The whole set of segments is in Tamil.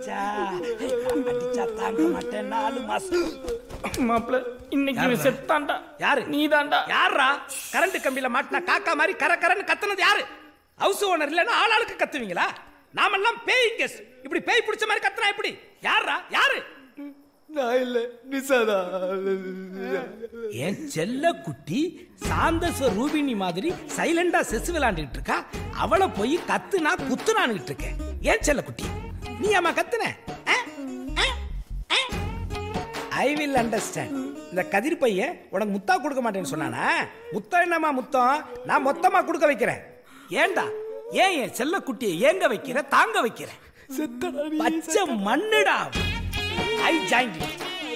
அடிச்சா தாங்க மாட்டேன் 4 மாசம். மாப்பிள்ள இன்னைக்கு செத்தான்டா. யாரு? நீதான்டா. யாரா? கரண்ட் கம்பியில மாட்டினா காக்கா மாதிரி கரன்னு கத்துனது யாரு? ஹவுஸ் ஓனர் இல்லைன்னா ஆளாளுக்கு கத்துவீங்களா? நாமெல்லாம் பேய் கெஸ். இப்படி பேய் பிடிச்ச மாதிரி கத்துனா எப்படி? யாரா? யாரு? நான் இல்ல, நிசாதா. என் செல்ல குட்டி சாந்தச ரூபினி மாதிரி சைலண்டா செஸ் விளையாண்டுட்டு இருக்கா. அவளை போய் கத்துனா குத்துனான்னு இருக்கேன். ஏன் செல்ல குட்டி நீ அம்மா கத்துன? I will understand. இந்த கதிர் பையன் உனக்கு முத்தா கொடுக்க மாட்டேன்னு சொன்னானா? முத்தம் என்னமா முத்தம்? நான் மொத்தமா கொடுக்க வைக்கிறேன். ஏண்டா ஏன் என் செல்ல குட்டியை ஏங்க வைக்கிற, தாங்க வைக்கிற? பச்சை மண்ணுடா. I joined you.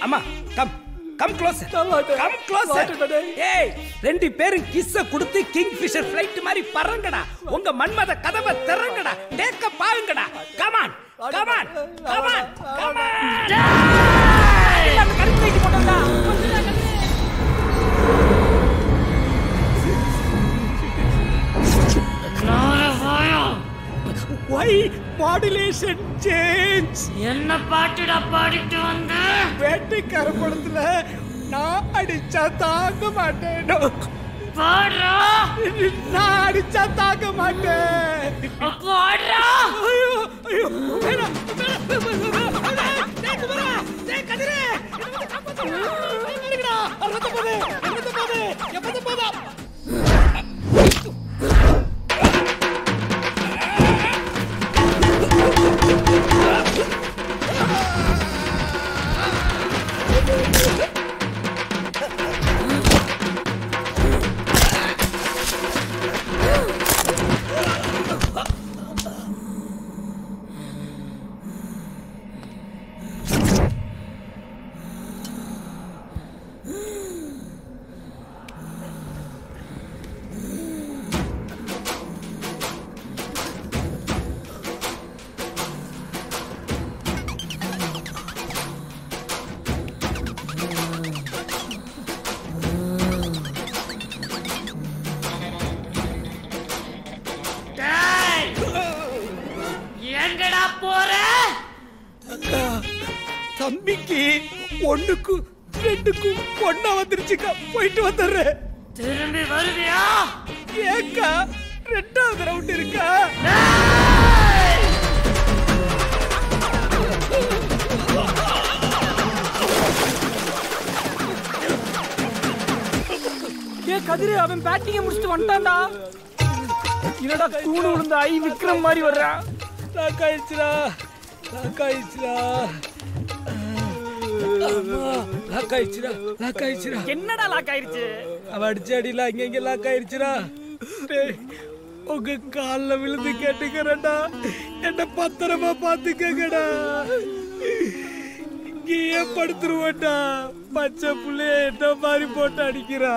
அம்மா come closer. Come closer. ஏய் ரெண்டு பேரும் கிஸ்ஸ கொடுத்து கிங் ஃபிஷர் ஃளைட் மாதிரி பறங்கடா. உங்க மன்மத கதவை திறங்கடா. டேக்க பாருங்கடா. come on. அந்த கருப்பைக்கு போடா. Why modulation change? என்ன பாட்டுடா பாடிட்டு வந்து? வேட்டைக்கார படத்துல நான் அடிச்சா தாங்க மாட்டேன். பாடுறா. நான் அடிச்சா தாங்க மாட்டேன். பாடுறா. ஐயோ வேணாம். டேய் கதிரே. என்னடா? அறத போதே. எப்பத போதா? தம்பிக்கு 1க்கு 2க்கு பொண்ணா வந்துருச்சுக்கா. போயிட்டு வந்துடுறேன். திரும்பி வருவியா? ஏக்கா 2வது ரவுண்ட் இருக்கா? ஏ கதிரே அவன் பேட்டிங்க முடிச்சிட்டு வந்துட்டான்டா. என்னடா கூணு விழுந்த ஐ விக்ரம் மாதிரி வர்றான். லாக் ஆயிடுச்சுடா. என்னடா லாக் ஆயிடுச்சு? அவ அடிச்ச அடியில அங்க லாக் ஆயிடுச்சுடா. உங்க கால்ல விழுந்து கேட்டுக்கிறேன்டா. என்ன பத்திரமா பாத்துக்கங்கடா. இங்கேயே படுத்துருவேன்டா. பச்சை புள்ளைய என்ன மாதிரி போட்டு அடிக்கிறா.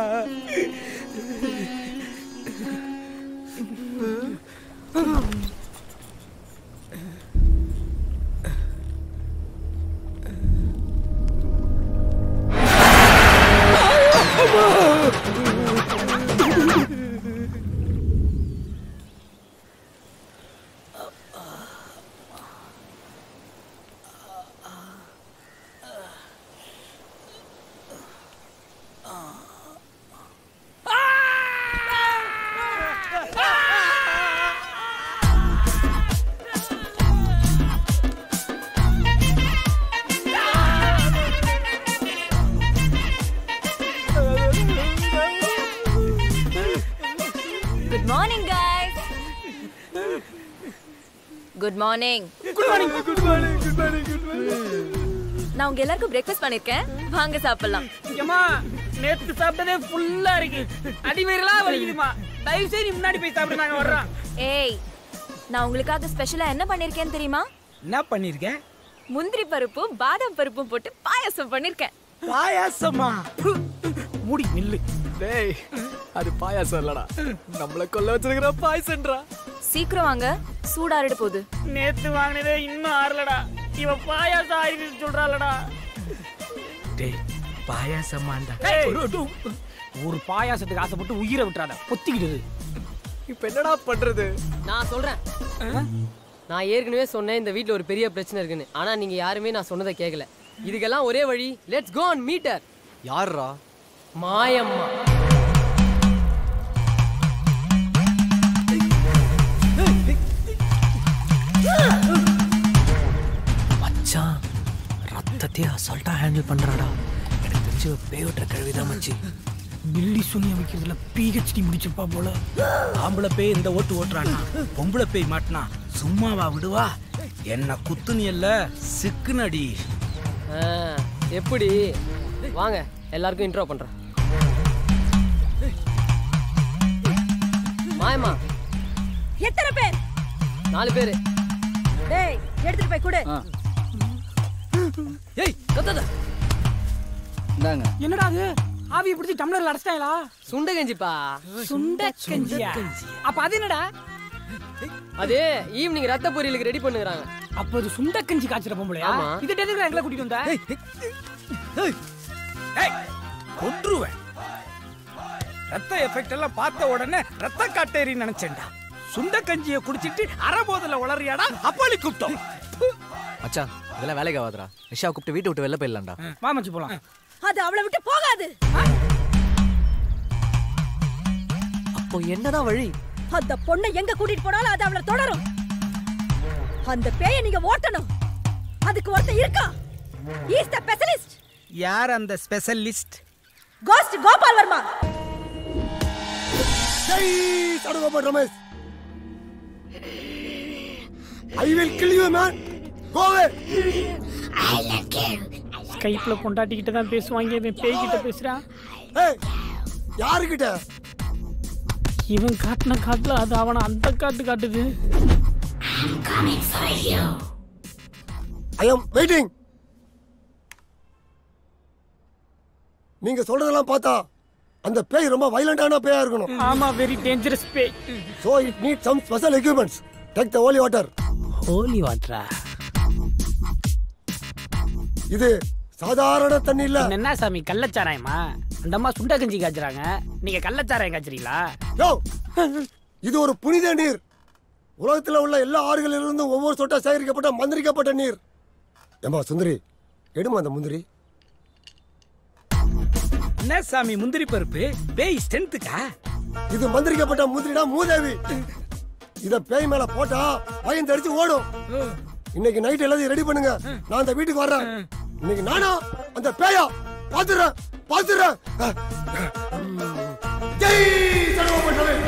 Good morning. நான் உங்க எல்லாருக்கும் பிரேக்ஃபாஸ்ட் பண்ணிருக்கேன். வாங்க சாப்பிடலாம். ஏமா நேத்து சாப்பிட்டதே ஃபுல்லா இருக்கு. அடிவயிறலாம் வலிக்குதுமா. தயவு செய்து முன்னாடி போய் சாப்பிடு. நாங்க வர்றோம். ஏய் நான் உங்களுக்காக ஸ்பெஷலா என்ன பண்ணிருக்கேன்னு தெரியுமா? என்ன பண்ணிருக்கேன்? முந்திரி பருப்பு பாதாம் பருப்பும் போட்டு பாயாசம் பண்ணிருக்கேன். பாயாசமா? மூடி நில்லு. டேய் அது பாயாசம் இல்லடா, நம்மள கொல்ல வச்சிருக்கிற பாய்சன்டா. சீக்கிரம் வாங்க, சூடாறிட போகுது. நேத்து வாங்கினதே இன்னும் ஆறலடா. இவ பாயாசம் ஆயிடுச்சு சொல்றாளடா. டேய் பாயாசமாண்டா. ஒரு பாயாசத்துக்கு ஆசைப்பட்டு உயிரை விட்டுறாத. பொத்திக்கிடுது. இப்ப என்னடா பண்றது? நான் சொல்றேன். நான் ஏற்கனவே சொன்னேன் இந்த வீட்ல ஒரு பெரிய பிரச்சனை இருக்குன்னு. ஆனா நீங்க யாருமே நான் சொன்னதை கேட்கல. இதுக்கெல்லாம் ஒரே வழி, லெட்ஸ் கோ ஆன் மீட்டர். யாரா? மாயம்மா. மச்சான் ரத்தத்தையே அசால்ட்டா ஹேண்டில் பண்றாடா. எனக்கு தெரிஞ்சு பேயோட்ட கழுவிதான் மச்சி. பில்லி சுனிய வைக்கிறதுல PhD முடிச்சிருப்பா போல. ஆம்பளை பேய் இந்த ஓட்டு ஓட்டுறானா, பொம்பளை பேய் மாட்டினா சும்மாவா விடுவா? என்ன குத்துனியல்ல சிக்குனடி. எப்படி? வாங்க எல்லாருக்கும் இன்ட்ரோ பண்றேன். மாயம்மா. எத்தனை பேர்? 4 பேரு. டேய் எடுத்துட்டு போய் கொடு. ஏய் கத்தாத. இந்தாங்க. என்னடா அது? ஆவியை பிடிச்சி டம்ளர்ல அடைச்சிட்டாங்களா? சுண்ட கஞ்சிப்பா. சுண்ட கஞ்சியா? அப்ப அது என்னடா? அது ஈவினிங் ரத்த பொரியலுக்கு ரெடி பண்ணுறாங்க. அப்ப அது சுண்ட கஞ்சி காய்ச்சற பொம்பளையா? இது டேதுக்கு எங்களை கூட்டிட்டு வந்தா? ஏய் கொன்றுவேன். ரத்த எஃபெக்ட் எல்லாம் பார்த்த உடனே ரத்த காட்டேரி நினைச்சேன்டா. சுண்ட கஞ்சியை குடிச்சிட்டு அரைபோதல உளறியாடா அப்பாலி கூப்பிட்டோம். மச்சான் இதெல்லாம் வேலைக்கு ஆகாதுடா. நிஷா கூப்பிட்டு வீட்டை விட்டு வெளில போயிடலாம்டா. வா மச்சி போலாம். அது அவளை விட்டு போகாது. அப்போ என்னதான் வழி? அந்த பொண்ணை எங்க கூட்டிட்டு போனாலும் அது அவளை தொடரும். அந்த பேயை நீங்க ஓட்டணும். அதுக்கு ஒருத்தன் இருக்கா. He is the specialist. யார் அந்த specialist? Ghost Gopal Varma. Jai Sadugopal Ramesh. I will kill you man. Go away. I like you. ஸ்கைப்ல பொண்டாட்டி கிட்ட தான் பேசுவாங்க, இவன் பேய் கிட்ட பேசுறான். ஏய் யாருக்கிட்ட? இவன் காட்டுன காட்டுல அது அவன அந்த காட்டு காட்டுது. I'm coming for you. I am waiting. நீங்க சொல்றதெல்லாம் பார்த்தா அந்த பேய் ரொம்ப வயலண்டான பேயா இருக்கணும். ஆமா, வெரி டேஞ்சரஸ் பேய். So it needs some special equipments. Take the holy water. Holy வாட்டரா? இது சாதாரண தண்ணி இல்ல. என்ன சாமி கள்ளச்சாராயமா? அந்த அம்மா சுண்ட கஞ்சி காய்ச்சறாங்க, நீங்க கள்ளச்சாராயம் காய்ச்சறீங்களா? யோ இது ஒரு புனித நீர். உலகத்துல உள்ள எல்லா ஆறுகளிலிருந்தும் ஒவ்வொரு சொட்டா சேகரிக்கப்பட்ட மந்திரிக்கப்பட்ட நீர். ஏமா சுந்தரி எடுமா அந்த முந்திரி. என்ன சாமி முந்திரி பருப்பு? பேய் ஸ்ட்ரென்த்துக்கா? இது மந்திரிக்கப்பட்ட முந்திரிடா மூதேவி. இத பேய் மேல போட்டா பயந்து அடிச்சு ஓடும். இன்னைக்கு நைட் எல்லாத்தையும் ரெடி பண்ணுங்க, நான் அந்த வீட்டுக்கு வர்றேன். இன்னைக்கு நானா அந்த பேயா பாத்துறேன் பாத்துறேன். ஜெய் சடகோபால் ரமேஷ்.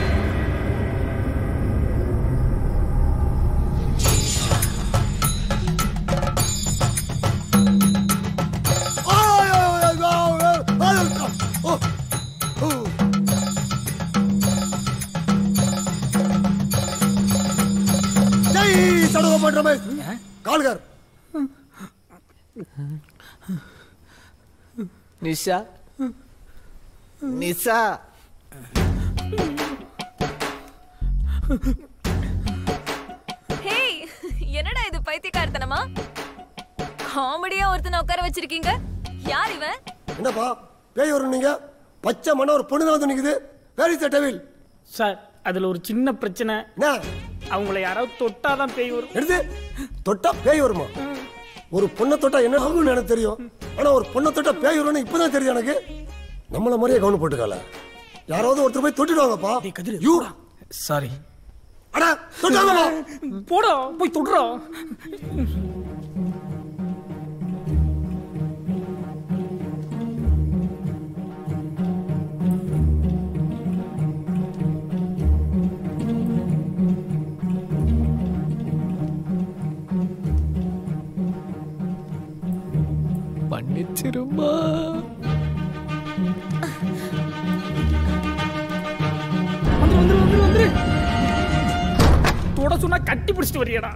சடகோபால் ரமேஷ் கால்கர். நிஷா நிஷா ஹேய், என்னடா இது பைத்தியக்காரத்தனமா? காமெடியா ஒருத்தனை உட்கார வச்சிருக்கீங்க. யார் இவன்? என்னப்பா பேய் வரும் நீங்க? பச்சை மண்ண ஒரு பொண்ணு தான் வந்து நிக்குது. Where is the devil? Sir அதுல ஒரு சின்ன பிரச்சனை. என்ன? அவங்கள யாராவது தொட்டாதான் பேய் வரும். எடுத்து தொட்டா பேய் வருமா? ஒரு பொண்ணை தொட்டா என்ன ஆகும்னு எனக்கு தெரியும். ஆனா ஒரு பொண்ணை தொட்டா பேய் வரும்னு இப்பதான் தெரியும் எனக்கு. நம்மள மாதிரியே கவனம் போட்டுக்கால. யாராவது ஒருத்தர் போய் தொட்டுடுவாங்கப்பா. You sorry. அட தொட்டாங்கப்பா. போடா போய் தொடுறா. மன்னிச்சிருமா. வந்துரு தொட சொன்னா கட்டி பிடிச்சிட்டு வரியடா.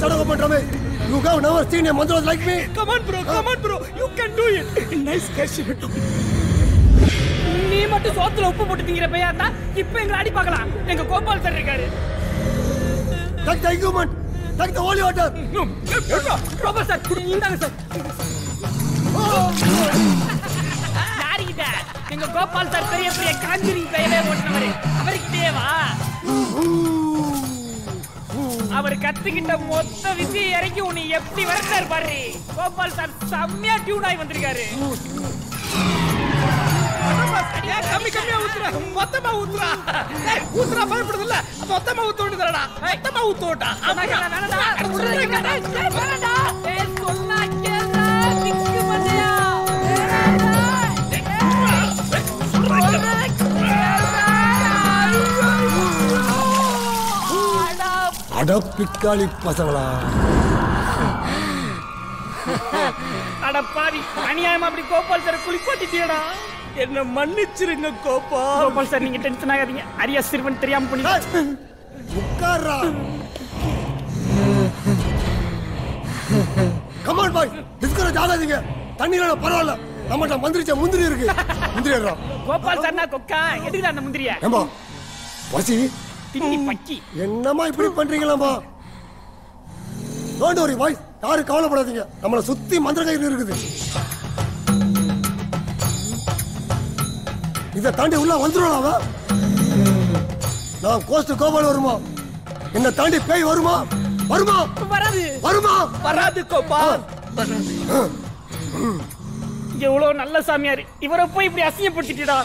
start open me. You have never seen a Mandros like me. Come on bro. You can do it. Nice catch. நீ மட்டும் சோத்துல உப்பு போட்டு திங்கிற பையா இருந்தா இப்ப எங்களை அடி பார்க்கலாம். எங்க கோபால் சார் இருக்காரு. Take the equipment. Take the holy water. Gopal sir இந்தாங்க சார். யாரிகிட்ட? எங்க கோபால் சார் பெரிய பெரிய காஞ்சிரிங் பையவே ஓட்டுனவரு. அவர்கிட்டே வா. அவர் கத்துக்கிட்ட மொத்த விசியை இறக்கி உன்னை எப்படி வரட்டார் பாரு. கோபால் சார் செம்மையா டியூன் ஆகி வந்திருக்காரு. கம்மியா ஊத்துறா. மொத்தமா ஊத்துறா. ஊத்துறா பயப்படுதுல்ல. மொத்தமா ஊத்த வேண்டியதுடா. மொத்தமா ஊத்த ஓட்டா. வேணடா. ஏய் சொன்னா கேளா. நிக்கு மண்டையா. அட பிக்காளி பசங்களா. அட பாவி அநியாயமா அப்படி கோபால் சார் குளிப்பாட்டிட்டியடா. என்ன மன்னிச்சிருங்க கோபால் சார் நீங்க டென்ஷன் ஆகாதீங்க. அரியா சிறுவன் தெரியாம பண்ணி உட்கார்றா. கமான் பாய், டிஸ்கரேஜ் ஆகாதீங்க. தண்ணியில பரவாயில்ல, நம்மகிட்ட மந்திரிச்ச முந்திரி இருக்கு. முந்திரி ஏறா. கோபால் சார்னா கொக்கா எதுக்கு அந்த முந்திரிய ஏம்பா வசி தின்னி பக்கி. என்னம்மா இப்படி பண்றீங்களாம்மா? டோன்ட் வரி பாய், யாரும் கவலைப்படாதீங்க. நம்மளை சுத்தி மந்திர கயிறு இருக்குது. இதை தாண்டி உள்ள வந்துருவாங்க. நான் கோஸ்ட் கோபால் வருமா? என்ன தாண்டி பேய் வருமா? வருமா? வராது வருமா? வராது கோபால். எவ்வளவு நல்ல சாமியார், இவரை போய் இப்படி அசிங்கப்படுத்திட்டா.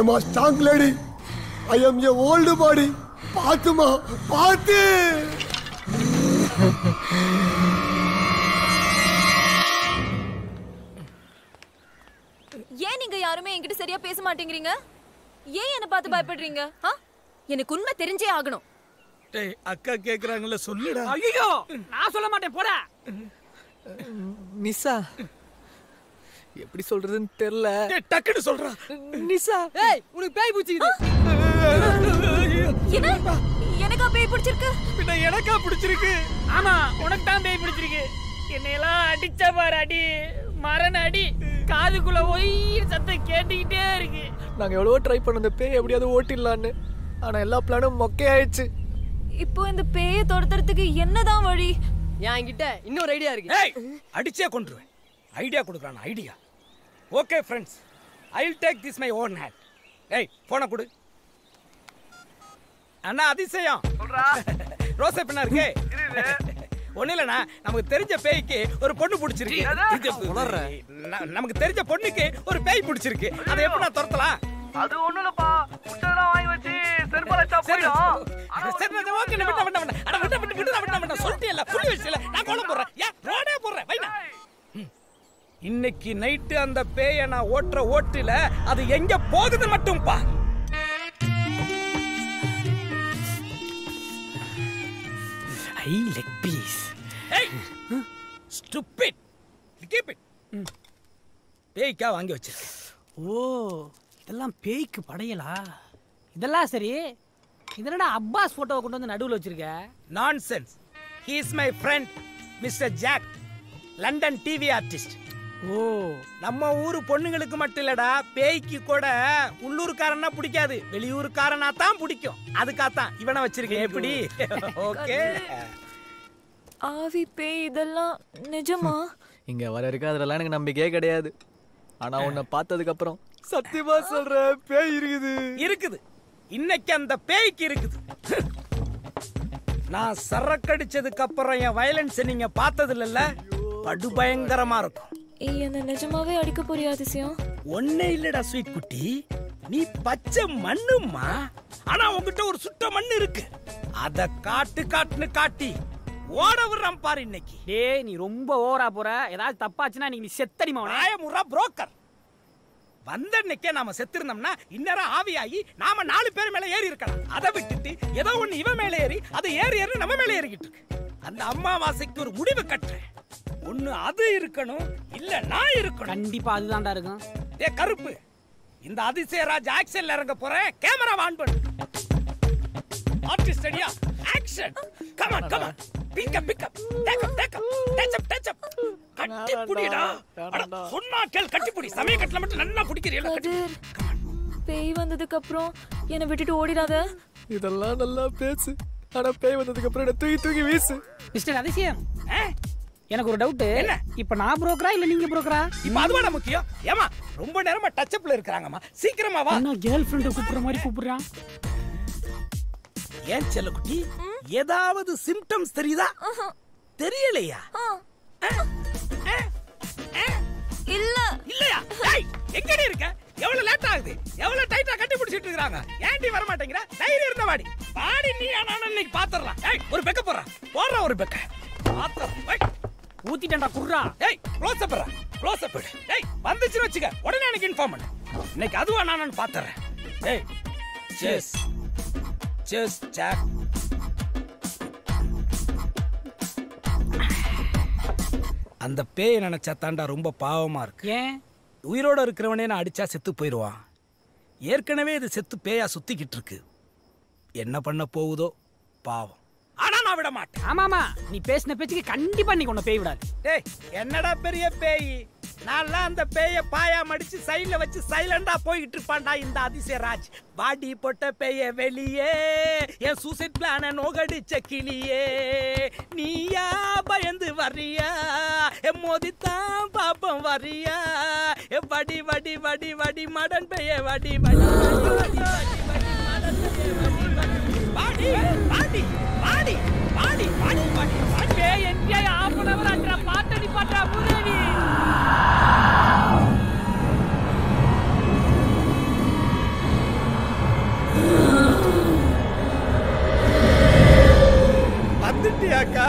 ஏமா strong lady, I am a old body. பாத்துமா பாத்து. ஏன் நீங்க யாருமே என்கிட்ட சரியா பேச மாட்டேங்கிறீங்க? ஏன் என்ன பார்த்து பயப்படுறீங்க? எனக்கு உண்மை தெரிஞ்சே ஆகணும். டேய் அக்கா கேக்குறாங்கல்ல, சொல்லுடா. ஐயோ நான் சொல்ல மாட்டேன், போடா. நிசா எப்படி சொல்றதுன்னு தெரியல. டேய் டக்குன்னு சொல்றா. நிசா ஏய் உனக்கு பேய் பிடிச்சிக்குது. என்ன? எனக்கா பேய் பிடிச்சிருக்கு? பின்ன எனக்கா பிடிச்சிருக்கு. ஆமா உனக்கு தான் பேய் பிடிச்சிருக்கு. என்னையெல்லாம் அடிச்சா பாரு அடி, மரண அடி. காதுக்குள்ள போய் சத்தம் கேட்டுக்கிட்டே இருக்கு. நாங்க எவ்வளவோ ட்ரை பண்ணோம் இந்த பேய் எப்படியாவது ஓட்டிடலான்னு. ஆனா எல்லா பிளானும் மொக்கையாயிடுச்சு. இப்போ இந்த பேயை துரத்துறதுக்கு என்னதான் வழி? என்கிட்ட இன்னொரு ஐடியா இருக்கு. ஏய் அடிச்சே கொன்றுவேன். ஐடியா கொடுக்குறான் idea. Okay friends, I will take this my own hand. ஏய் போனை கொடு. அண்ணா அதிசயம் சொல்றா. ரோசை பின்னா இருக்கு. ஒண்ணு இல்லண்ணா, நமக்கு தெரிஞ்ச பேய்க்கு ஒரு பொண்ணு பிடிச்சிருக்கு. நமக்கு தெரிஞ்ச பொண்ணுக்கு ஒரு பேய் பிடிச்சிருக்கு. அதை எப்படி நான் துரத்தலாம்? அது ஒண்ணும் இல்லப்பா, முட்டெல்லாம் வாங்கி வச்சு செருப்பாலச்சா போயிடும். சரி ஓகே, விட்டு சொல்லிட்டேன்ல, புள்ளி வச்சுல நான் கோலம் போடுறேன். ஏன் ரோடே போடுறேன் வைனா. இன்னைக்கு நைட்டு அந்த பேயை நான் ஓட்டுற ஓட்டுல அது எங்க போகுது மட்டும் பா. ஐ லெக் பீஸ். ஏய் ஸ்டூபிட், கீப் இட். பேய்க்கா வாங்கி வச்சிருக்கேன். ஓ இதெல்லாம் பேய்க்கு படையலா? இதெல்லாம் சரி, இதனடா அப்பாஸ் போட்டோவை கொண்டு வந்து நடுவுல வச்சிருக்க? Nonsense. He is my friend mister Jack, London TV artist. ஓ நம்ம ஊரு பொண்ணுங்களுக்கு மட்டும் இல்லடா, பேய்க்கு கூட உள்ளூர்காரனா பிடிக்காது, வெளியூர்காரனா தான் பிடிக்கும். அதுக்காகத்தான் இவனை வச்சிருக்கேன். எப்படி? ஓகே. ஆவி பேய் இதெல்லாம் நிஜமா? இங்க வர இருக்காதுலாம் எனக்கு நம்பிக்கையே கிடையாது. ஆனா உன்னை பார்த்ததுக்கு அப்புறம் சத்தியமா சொல்றேன், பேய் இருக்குது. இருக்குது. இன்னைக்கு அந்த பேய்க்கு இருக்குது. நான் சரக்கடிச்சதுக்கு அப்புறம் என் வயலன்ஸ் நீங்க பார்த்தது இல்லல்ல, படு பயங்கரமா இருக்கும். என்ன நிஜமாவே அடிக்க போறியா அதிசயம்? ஒன்னே இல்லடா ஸ்வீட் குட்டி, நீ பச்சை மண்ணுமா. ஆனா உன்கிட்ட ஒரு சுட்ட மண்ணு இருக்கு. அத காட்டுன்னு காட்டி ஓட விடுறான் பாரு இன்னைக்கு. டேய் நீ ரொம்ப ஓவரா போற. ஏதாவது தப்பாச்சுன்னா நீ செத்தடிமா. நாயமுறா புரோக்கர். வந்த அன்னைக்கே நாம செத்திருந்தோம்னா இந்நேரம் ஆவியாகி நாம 4 பேர் மேல ஏறி இருக்கலாம். அதை விட்டுட்டு ஏதோ ஒண்ணு இவன் மேல ஏறி அதை ஏறி நம்ம மேல ஏறிக்கிட்டு இருக்கு. அந்த அம்மாவாசைக்கு ஒரு முடிவு கட்டுறேன். ஒண்ணு அது இருக்கணும், இல்ல நான் இருக்கணும். கண்டிப்பா அதுதான்டா இருக்கும். டேய் கருப்பு, இந்த அதிசயராஜ் ஆக்ஷன்ல இறங்க போறேன். கேமரா ஆன் பண்ணு. ஆர்டிஸ்ட் ரெடியா? Action. Come on come on. Pick up take up touch up. கட்டி புடிடா. சொன்னா கேள், கட்டி புடி. சமய கட்டல மட்டும் நல்லா புடிக்கிறீல. பேய் வந்ததுக்கு அப்புறம் என்ன விட்டுட்டு ஓடிடாத. இதெல்லாம் நல்லா பேசு. ஆனா பேய் வந்ததுக்கு அப்புறம் என்ன தூக்கி வீசு. மிஸ்டர் அதிசயம், எனக்கு ஒரு டவுட். என்ன? இப்ப நான் புரோக்கரா இல்ல நீங்க புரோக்கரா? இப்ப அதுவா முக்கியம். ஏமா ரொம்ப நேரமா டச் அப்ல இருக்காங்கம்மா, சீக்கிரமா வா. என்ன கேர்ள் ஃப்ரெண்ட் கூப்பிடுற மாதிரி கூப்பிடுறான்? ஏன் செல்லக்குட்டி, ஏதாவது சிம்டம்ஸ் தெரியுதா? தெரியலையா? இல்ல இல்லையா? டேய் எங்கடி இருக்க? எவ்வளவு லேட் ஆகுது? எவ்வளவு டைட்டா கட்டி பிடிச்சிட்டு இருக்காங்க. ஏன்டி வர மாட்டேங்கற? தைரியம் இருந்தா வாடி. வாடி நீ. நான் இன்னைக்கு பாத்துறலாம். டேய் ஒரு பெக்க போறா ஒரு பெக்க பாத்து. டேய் ஊத்திட்டேன்டா குர்ரா. டேய் க்ளோஸ் அப். டேய் வந்துச்சுன்னு வெச்சுக்க, உடனே எனக்கு இன்ஃபார்ம் பண்ணு. இன்னைக்கு அதுவா நானு பாத்துறேன். டேய் செஸ் ஜாக். அந்த பேயை நினைச்சா தாண்டா ரொம்ப பாவமா இருக்கு. ஏன்? உயிரோட இருக்கிறவனே நான் அடிச்சா செத்து போயிடுவான். ஏற்கனவே இது செத்து பேயா சுத்திக்கிட்டு இருக்கு. என்ன பண்ண போகுதோ பாவம். ஆனா நான் விட மாட்டேன். ஆமாமா, நீ பேசின பேச்சுக்கு கண்டிப்பா நீ கொண்டு பேய் விடாது. டேய் என்னடா பெரிய பேய், நான்லாம் அந்த பேய பாயா மடிச்சு சைடுல வச்சு சைலண்டா போயிட்டு இருப்பான்டா இந்த அதிசயராஜ். பாடி போட்ட பேய வெளியே, என் சூசைட் பிளான நோகடிச்ச கிளியே, நீயா பயந்து வரியா, என் மோதித்தான் பாப்பம் வரியா, வடி வடி வடி வடி மடன் பேய வடி வடி பாடி பாடி பாடி பாடி பாடி பாடி பாடி. என்ஜாய் half an hour ஆட்றா, பாட்டடி பாட்றா பூதேவி. வந்துட்டியாக்கா?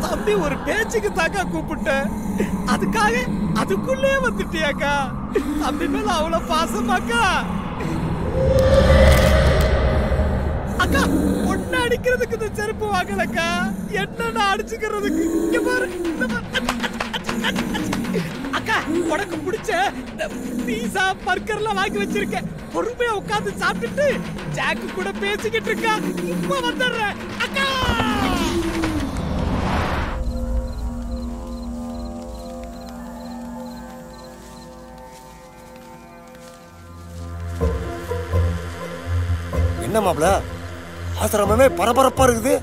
தம்பி ஒரு பேச்சுக்கு தாக்கா கூப்பிட்டேன், அதுக்காக அதுக்குள்ளே வந்துட்டியாக்கா? தம்பி மேல அவ்வளவு பாசமாக்கா? அக்கா ஒன்னு அடிக்கிறதுக்கு இந்த செருப்பு வாங்கலக்கா, என்ன அடிச்சுக்கிறதுக்கு. இங்க பாரு அக்கா, உனக்கு பிடிச்ச பீஸா பர்கர்லாம் வாங்கி வச்சிருக்கேன். பொறுமையா உட்கார்ந்து சாப்பிட்டுட்டு ஜாக்கு கூட பேசிக்கிட்டு இருக்கா. இப்ப வந்துடுறேன் அக்கா. என்ன மாப்ள, ஆசிரமமே பரபரப்பா இருக்குது.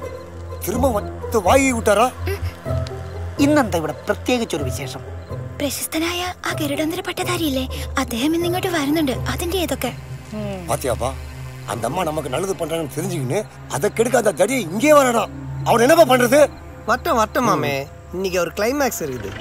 திரும்ப வந்து വായി വിട്ടാരാ? ഇന്നെന്താ ഇവിടെ പ്രത്യേകിച്ചൊരു വിശേഷം? പ്രശസ്തനായ ആ ഗരുഡാന്തര പട്ടധാരിയില്ലേ, അദ്ദേഹം ഇന്നിങ്ങോട്ട് വരുന്നുണ്ട്. അതിന്റെ ഏതൊക്കെ பாத்தியாப்பா, அந்த அம்மா நமக்கு நல்லது பண்றாங்கன்னு தெரிஞ்சுக்கின்னு அதை கெடுக்க அந்த தடியை இங்கே வரடா. அவன் என்னப்பா பண்றது? வட்டம் மாமே, இன்னைக்கு ஒரு கிளைமேக்ஸ் இருக்குது.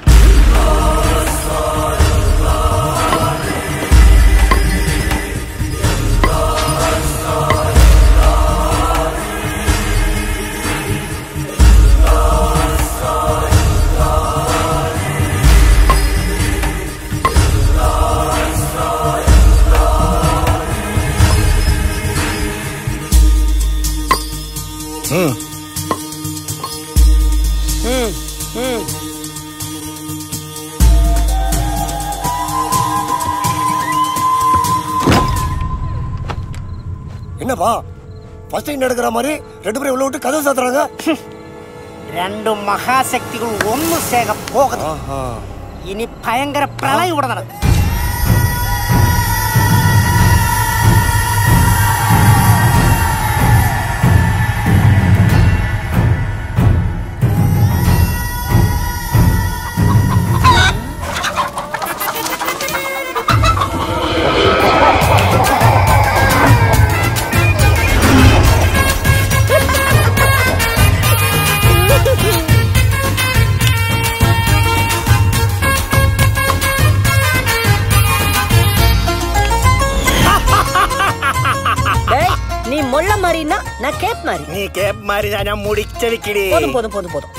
என்னப்பா ஃபர்ஸ்ட் டைம் நடக்கிற மாதிரி ரெண்டு பேரும் உள்ள விட்டு கதவு சாத்துறாங்க? രണ്ടു മഹാശക്തികൾ ഒന്നു സേക പോകുന്നു. ഇനി ഭയങ്കര പ്രളയം ഇവിടെ നടക്കും. கொள்ள மாதிரின்னா நான் கேப் மாதிரி. நீ கேப் மாதிரி நான் முடிச்சதுக்கிடி. போதும் போதும் போதும் போதும்.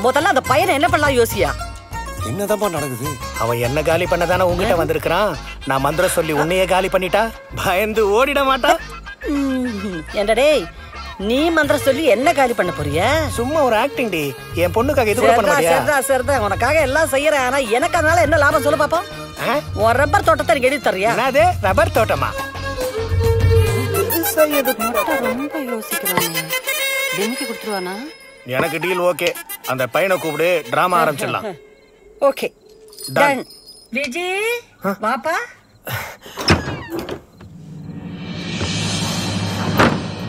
முதல்ல அந்த பையனை என்ன பண்ணலாம் யோசியா. என்னதான் நடக்குது? அவன் என்ன காலி பண்ணதானே உங்ககிட்ட வந்திருக்கான். நான் மந்திரம் சொல்லி உன்னையே காலி பண்ணிட்டா பயந்து ஓடிட மாட்டா. என்னடே நீ மந்திரம் சொல்லி என்ன காலி பண்ண போறிய? சும்மா ஒரு ஆக்டிங் டி. என் பொண்ணுக்காக இது கூட பண்ண முடியா? சரிதா உனக்காக எல்லாம் செய்யறேன். ஆனா எனக்கு அதனால என்ன லாபம் சொல்லு பாப்போம். ஒரு ரப்பர் தோட்டத்தை எழுதி தரியா? என்னது ரப்பர் தோட்டமா? ரொம்ப யோசிக்கிறானே. டெமிக்கு கொடுத்துருவானா? எனக்கு டீல் ஓகே. அந்த பையனை கூப்பிடு, டிராமா ஆரம்பிச்சிடலாம். Okay done. விஜி பாப்பா.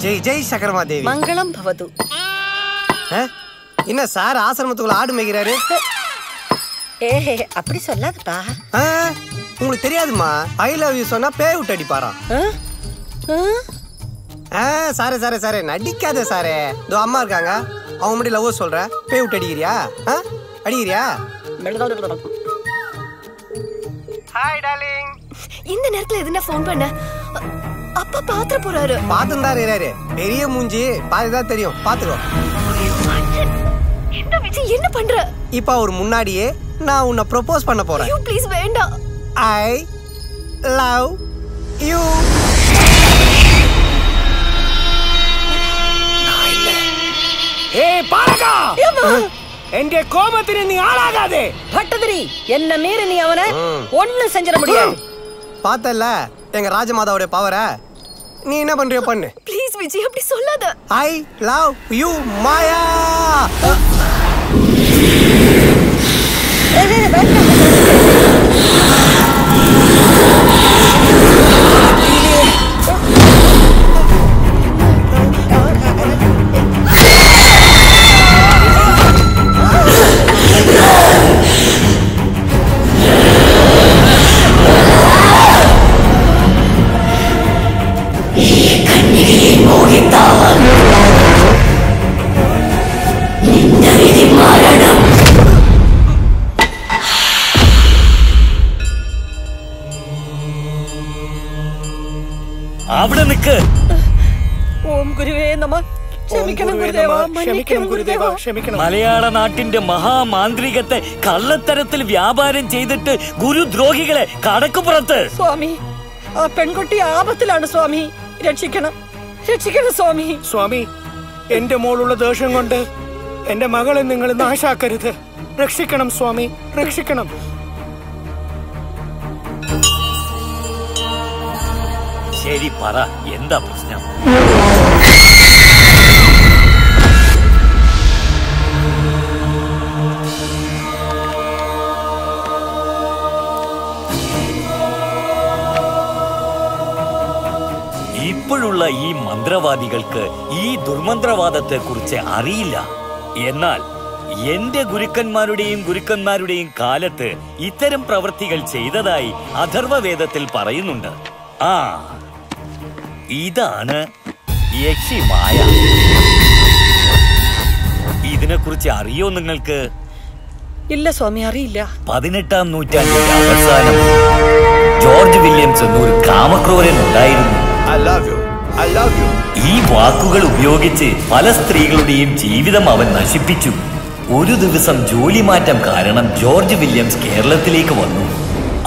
ஜெய் ஜெய் சக்கரமாதேவி. மங்களம் பவது. என்ன சார் ஆசிரமத்துக்குள்ள ஆடு மேய்கிறாரு? ஏஹே அப்படி சொல்லாதப்பா. உங்களுக்கு தெரியாதுமா, ஐ லவ் யூ சொன்னா பேய் விட்டு அடிப்பாரா? சாரே சாரே சாரே நடிக்காத சாரே. இதோ அம்மா இருக்காங்க, அவங்க மட்டும் லவ் சொல்ற பேய் விட்டு அடிக்கிறியா? அடிக்கிறியா? Hi darling. இந்த நேரத்துல எதுனா ஃபோன் பண்ண? அப்பா பாத்திர போறாரு. பாத்தும் தான் இருக்காரு. பெரிய மூஞ்சி பாத்துதான் தெரியும். பாத்துக்கோ. என்ன விஜய் என்ன பண்ற? இப்ப அவர் முன்னாடியே நான் உன்னை ப்ரோபோஸ் பண்ண போறேன். ஐயோ ப்ளீஸ் வேண்டாம். I love you. ஏய் பாலகா, எங்க கோபத்திலே நீ ஆளாகாதே. பட்டதிரி என்ன மீறி நீ அவனை ஒண்ணு செஞ்சிட முடியாது. பார்த்தல எங்க ராஜமாதாவோட பவர. நீ என்ன பண்றியோ பண்ணு. ப்ளீஸ் விஜய் அப்படி சொல்லாத. ஐ லவ் யூ மாயா. അവിടെ നിക്ക്. ഓം ഗുരുവേ നമഃ. ക്ഷമിക്കണം ഗുരുദേവാ, മன்னிക്കണം ഗുരുദേവാ. മലയാള നാട്ടിന്റെ മഹാമാന്ത്രികത്തെ കള്ളത്തരത്തിൽ വ്യാപാരം ചെയ്തിട്ട് ഗുരുദ്രോഹികളെ കടക്കുപുറത്ത്. സ്വാമി ആ പെൺകുട്ടി ആപത്തിലാണ് സ്വാമി. രക്ഷിക്കണം രക്ഷിക്കണം സ്വാമി. സ്വാമി എന്റെ മോളുള്ള ദോഷം കൊണ്ട് എന്റെ മകളെ നിങ്ങൾ നാശാക്കരുത്. രക്ഷിക്കണം സ്വാമി, രക്ഷിക്കണം. ശരി പറ, എന്താ പ്രശ്നം? ഇപ്പോഴുള്ള ഈ മന്ത്രവാദികൾക്ക് ഈ ദുർമന്ത്രവാദത്തെ കുറിച്ച് അറിയില്ല. എന്നാൽ എന്റെ ഗുരുക്കന്മാരുടെയും കാലത്ത് ഇത്തരം പ്രവൃത്തികൾ ചെയ്തതായി അഥർവവേദത്തിൽ പറയുന്നുണ്ട്. ഇതാണ് യക്ഷിമായ. ഇതിനെ കുറിച്ച് അറിയോ നിങ്ങൾക്ക്? ഇല്ല സ്വാമി, അറിയില്ല. 18-ാം നൂറ്റാണ്ടിന്റെ അവസാനം ജോർജ് വില്യംസ് എന്നൊരു കാമക്രൂരൻ ഉണ്ടായിരുന്നു. ഈ വാക്കുകൾ ഉപയോഗിച്ച് പല സ്ത്രീകളുടെയും ജീവിതം അവൻ നശിപ്പിച്ചു. ഒരു ദിവസം ജോലി മാറ്റം കാരണം ജോർജ് വില്യംസ് കേരളത്തിലേക്ക് വന്നു.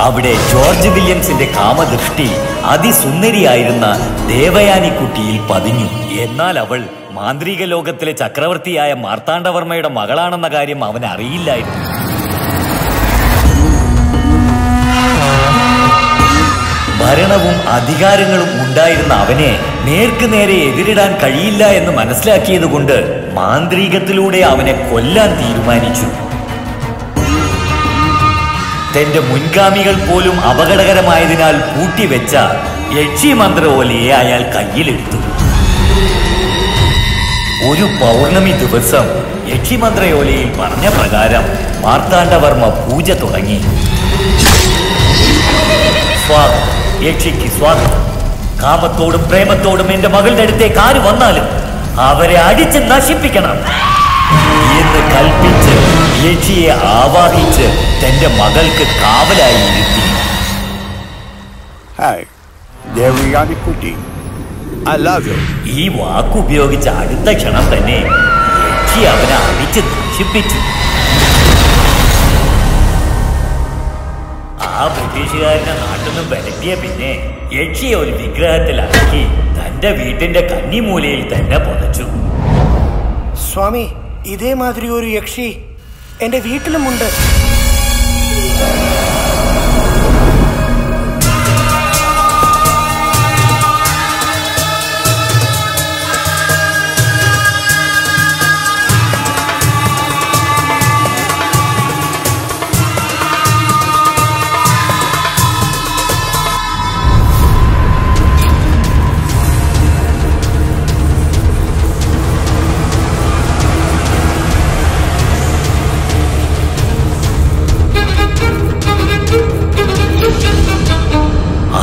അവിടെ ജോർജ് വില്യംസിന്റെ കാമദൃഷ്ടി അതിസുന്ദരിയായിരുന്ന ദേവയാനിക്കുട്ടിയിൽ പതിഞ്ഞു. എന്നാൽ അവൾ മാന്ത്രിക ലോകത്തിലെ ചക്രവർത്തിയായ മാർത്താണ്ഡവർമ്മയുടെ മകളാണെന്ന കാര്യം അവൻ അറിയില്ലായിരുന്നു. ഭരണവും അധികാരങ്ങളും ഉണ്ടായിരുന്ന അവനെ നേർക്ക് നേരെ എതിരിടാൻ കഴിയില്ല എന്ന് മനസ്സിലാക്കിയതുകൊണ്ട് മാന്ത്രികത്തിലൂടെ അവനെ കൊല്ലാൻ തീരുമാനിച്ചു. തന്റെ മുൻഗാമികൾ പോലും അപകടകരമായതിനാൽ പൂട്ടിവെച്ച യക്ഷി മന്ത്രോലയെ അയാൾ കയ്യിലെടുത്തു. ഒരു പൗർണമി ദിവസം യക്ഷിമന്ത്രയോലയിൽ പറഞ്ഞ പ്രകാരം മാർത്താണ്ഡവർമ്മ പൂജ തുടങ്ങി. സ്വാഗതം, യക്ഷിക്ക് സ്വാഗതം. കാമത്തോടും പ്രേമത്തോടും എന്റെ മകളുടെ അടുത്തേക്ക് ആര് വന്നാലും അവരെ അടിച്ച് നശിപ്പിക്കണം എന്ന് കൽപ്പിച്ച് യക്ഷിയെ ആവാഹിച്ച് തന്റെ മകൾക്ക് കാവലായി ഇരുത്തി. ഹായ് ദേവയാനിക്കുട്ടി, I love you. ഈ വാക്കുപയോഗിച്ച അടുത്ത ക്ഷണം തന്നെ യക്ഷി അവനെ അടിച്ച് നശിപ്പിച്ചു. ആ ബ്രിട്ടീഷുകാരനെ നാട്ടിൽ നിന്ന് വിലക്കിയ പിന്നെ യക്ഷിയെ ഒരു വിഗ്രഹത്തിലാക്കി തന്റെ വീട്ടിന്റെ കന്നിമൂലയിൽ തന്നെ പൊതച്ചു. സ്വാമി, ഇതേമാതിരി ഒരു യക്ഷി എന്റെ വീട്ടിലുമുണ്ട്.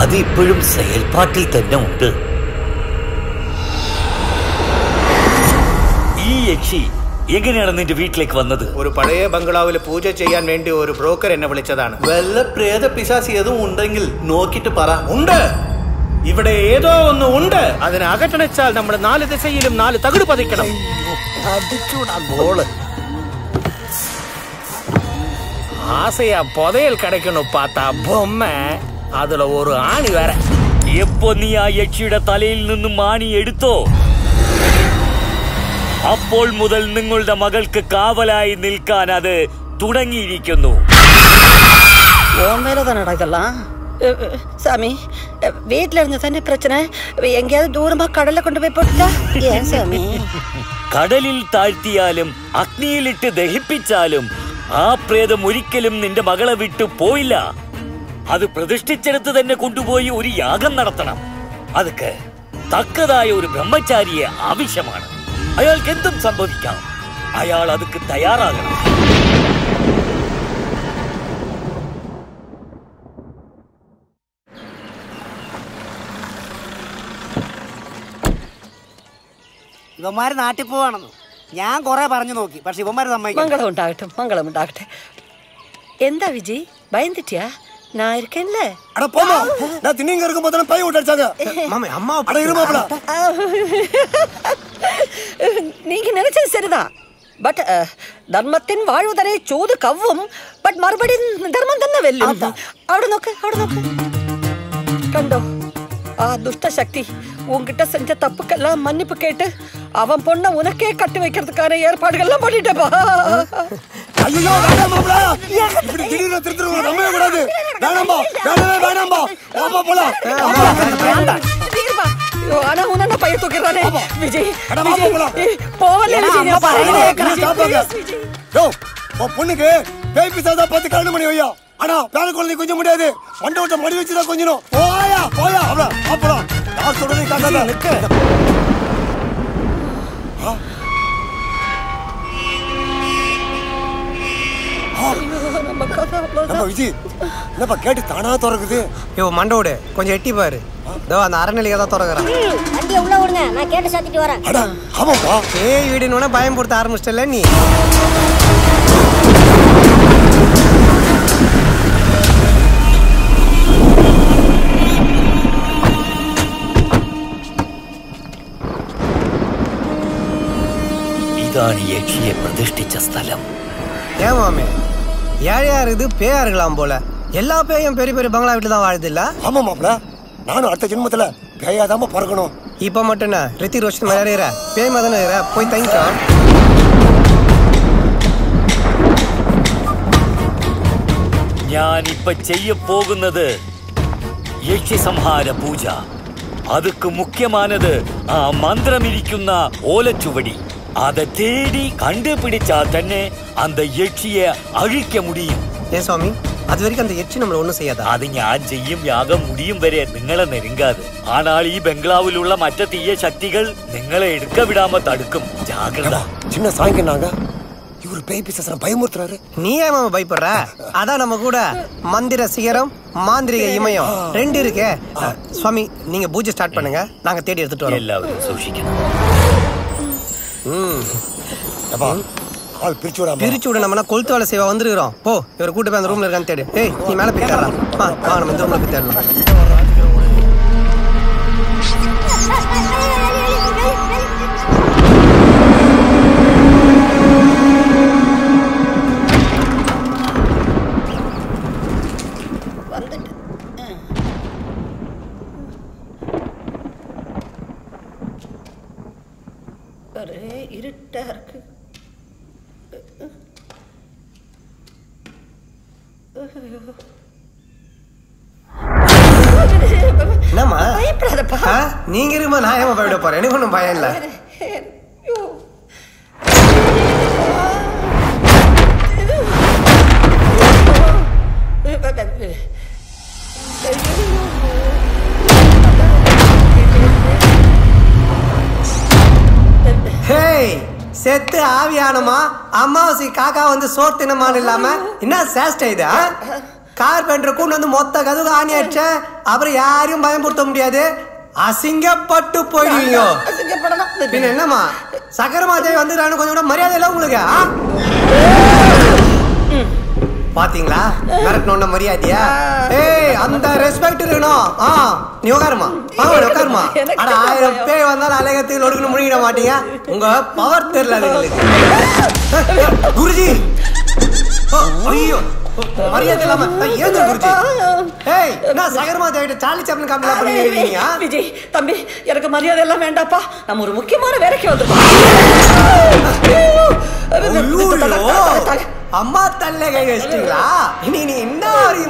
അതിപ്പോഴും செயல்பாட்டிൽ തന്നെ ഉണ്ട്. ഈ യക്ഷി എങ്ങനെയാണ് നിന്റെ വീട്ടിലേക്ക് വന്നത്? ഒരു പഴയ ബംഗ്ലാവിൽ പൂജ ചെയ്യാൻ വേണ്ടി ഒരു ബ്രോക്കർ എന്നെ വിളിച്ചതാണ്. വല്ല പ്രേത പിശാചി ഏതും ഉണ്ടെങ്കിൽ നോക്കിട്ട് പറ. ഉണ്ട്, ഇവിടെ ഏതോ ഒന്ന് ഉണ്ട്. അതിനെ അകറ്റണച്ചാൽ നമ്മുടെ 4 ദിശയിലും 4 തകിട് പതിക്കണം. ஆசையா புதையல் கிடைக்கணும் பார்த்தா பொம்மை அதுல ஒரு ஆணி வேற. എപ്പോ നീ ആ യക്ഷിയുടെ തലയിൽ നിന്നും ആണി എടുത്തോ അപ്പോൾ മുതൽ നിങ്ങളുടെ മകൾക്ക് കാവലായി നിൽക്കാൻ അത് തുടങ്ങിയിരിക്കുന്നു. சாமி, வீட்டுல இருந்து தானே பிரச்சனை. எங்கேயாவது தூரமா கடல்ல கொண்டு போய் போட்டுட்டா ஏன் சாமி? കടലിൽ താഴ്ത്തിയാലും അഗ്നിയിലിട്ട് ദഹിപ്പിച്ചാലും ആ പ്രേതം ഒരിക്കലും നിന്റെ മകളെ വിട്ടു പോയില്ല. അത് പ്രതിഷ്ഠിച്ചെടുത്ത് തന്നെ കൊണ്ടുപോയി ഒരു യാഗം നടത്തണം. അതൊക്കെ തക്കതായ ഒരു ബ്രഹ്മചാരിയെ ആവശ്യമാണ്. അയാൾക്ക് എന്തും സംഭവിക്കാം. അയാൾ അതൊക്കെ തയ്യാറാകണം. ഇവന്മാര് നാട്ടിൽ പോവാണെന്ന് ഞാൻ കൊറേ പറഞ്ഞു നോക്കി. പക്ഷെ ഇവന്മാര് സമ്മതിക്കും. മംഗളം ഉണ്ടാകട്ടെ, മംഗളം ഉണ്ടാകട്ടെ. എന്താ വിജയ്, ഭയന്നിട്ടിയാ? நான் இருக்கேன்ல. அட போமா, நான் திண்ணிங்க இருக்கும் போதெல்லாம் பை விட்டாச்சாங்க. மாமா அம்மா அட இருமாப்ல. நீங்க நினைச்சது சரிதான். பட் ധർമ്മത്തിൻ വാഴുതരെ ചോദ് കവ്വും. ബട്ട് മറുപടിയും ധർമ്മം തന്നെ വെല്ലും. അവിടെ നോക്ക്, അവിടെ നോക്ക്. കണ്ടോ ആ ദുഷ്ടശക്തി உன்கிட்ட செஞ்ச தப்புக்கெல்லாம் மன்னிப்பு கேட்டு அவன் பொண்ண உனக்கே கட்டி வைக்கிறதுக்கான ஏற்பாடுகள்லாம் பண்ணிட்டப்பா. ஐயோ வேண்டாம் மாப்ள, இப்படி திடீர்னு திருத்துறவங்க நம்பவே கூடாது. வேண்டாம்பா, வேண்டவே வேண்டாம்பா. பாப்பா போலாம். தீர்வா ஆனா உன்ன பைய தூக்குறானே விஜய். அட பாப்பா போலாம். போவல விஜய், நான் பாருங்க காப்பாங்க. யோ ஓ பொண்ணுக்கு பேய் பிசாசா பார்த்து கல்யாணம் பண்ணி வையா. அடா பேர குழந்தை கொஞ்சம் முடியாது. மண்டோட்ட மடி வச்சு தான் கொஞ்சம். போயா போயா அவள அப்பலாம். யார் சொல்றதை கேட்காத. நிக்க. நம்ம விஜி என்னப்பா கேட்டு தானா திறக்குது? யோ மண்டோடு கொஞ்சம் எட்டி பாரு. இதோ அந்த அரண்மனையில தான் திறக்குறான். வண்டியை உள்ள விடுங்க, நான் கேட்டு சாத்திட்டு வரேன். அட ஆமாப்பா. ஏய் வீடுனோட பயம் போட ஆரம்பிச்சிட்டல நீ. ഇതാണ് യക്ഷിയെ പ്രതിഷ്ഠിച്ച സ്ഥലം. ஏமாமே யார் யார் இது பேயா இருக்கலாம் போல. எல்லா பேயும் பெரிய பெரிய பங்களா வீட்டுல தான் வாழுது இல்ல? ஆமா மாப்ள, நானும் அடுத்த ஜென்மத்துல பேயாதாம பிறக்கணும். இப்ப மட்டும் ரித்தி ரோஷன் மாதிரி பேய் மாதிரி போய் தங்கிக்கோ. ഞാൻ ഇപ്പൊ ചെയ്യപ്പോകുന്നത് യക്ഷി സംഹാര പൂജ. അതുക്ക് മുഖ്യമാനത് ആ മന്ത്രമിരിക്കുന്ന ഓലച്ചുവടി. அதை தேடி கண்டுபிடிச்சா തന്നെ அந்த യക്ഷിയെ അഴിക്ക முடியும். ஏன் சுவாமி, அது வரைக்கும் அந்த யட்சி நம்மள ஒண்ணும் செய்யாதா? അത് ഞാൻ ചെയ്യും യാഗം முடியும் വരെ നിങ്ങളെ നെരുങ്ങാതെ. ஆனால் ഈ ബംഗ്ലാവിലുള്ള മറ്റു തീയ ശക്തികൾ നിങ്ങളെ എടുക്ക വിടാമ തടുക്കും. ജാഗ്രത. சின்ன சாயங்கனாங்க இவரு பேய் பிசாசன பயமுறுத்துறாரு. நீ ஏன் மாமா பயப்படுற? அதான் நம்ம கூட மந்திர சிகரம் மாந்திரிக இமயம் 2 இருக்கே. சுவாமி நீங்க பூஜை ஸ்டார்ட் பண்ணுங்க, நாங்க தேடி எடுத்துட்டு வரோம். എല്ലാവരും സൂക്ഷിക്കണം. பிரிச்சு விட நம்ம கொளுத்து வேலை செய்வா வந்துருக்கிறோம். போ இவரை கூட்டு போய் அந்த ரூம்ல இருக்கான்னு தேடு. ஏய் நீ மேல போய் தேடலாம். நம்ம இந்த ரூம்ல போய் தேடலாம். ஒரே இருட்டா இருக்கு. என்னம்மா பயப்படாதப்பா. நீங்க இருக்குமா நான் ஏமா பயப்பட போறேன்? எனக்கு ஒன்றும் பயம் இல்லை. செத்து ஆவியானமா அம்மாவாசி காக்கா வந்து சோறு தினமானு இல்லாம என்ன சேஷ்ட இது? கார்பெண்டர் கூண்டு வந்து மொத்த கதவு ஆணி அடிச்ச அப்புறம் யாரையும் பயன்படுத்த முடியாது. அசிங்கப்பட்டு போயிடுவீங்க. பின்ன என்னம்மா சக்கரமாதேவி வந்து கொஞ்சம் கூட மரியாதை இல்லை உங்களுக்கு? பாத்தீங்களா மிரட்டணும் மரியாதையா? அந்த ரெஸ்பெக்ட் இருக்கணும். நீ உட்காருமா உட்காருமா. ஆனா 1000 பேர் வந்தாலும் அலைகத்துக்கு ஒடுக்கணும் முடிக்கிட மாட்டீங்க. உங்க பவர் தெரியல அதுங்களுக்கு. குருஜி ஐயோ மரியாதை இல்லாம ஏன் குருஜி? நான் சகரமாதேவிட்ட சார்லி சாப்ளின் காமெடி பண்ணிருக்கீங்க. விஜய் தம்பி எனக்கு மரியாதை எல்லாம் வேண்டாப்பா. நம்ம ஒரு முக்கியமான வேலைக்கு வந்திருக்கோம். அம்மா தல்ல கை வச்சிட்டீங்களா? நீ என்ன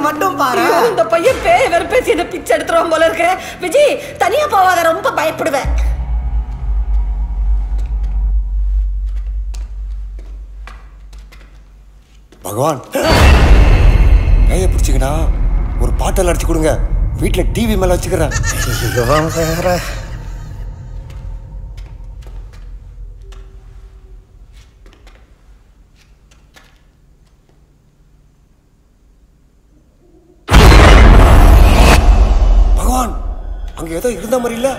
மட்டும் பாரு. இந்த பையன் பேய் வெறுப்பேசி இந்த பிச்சை எடுத்துருவான் போல இருக்கு. விஜய் தனியா போவாத, ரொம்ப பயப்படுவேன். பகவான் கையை பிடிச்சிக்கடா, ஒரு பாட்டெல்லாம் அடிச்சு கொடுங்க. வீட்டுல டிவி மேல வச்சுக்கிறேன். வேற அங்க ஏதோ இருந்த மாதிரி இல்ல.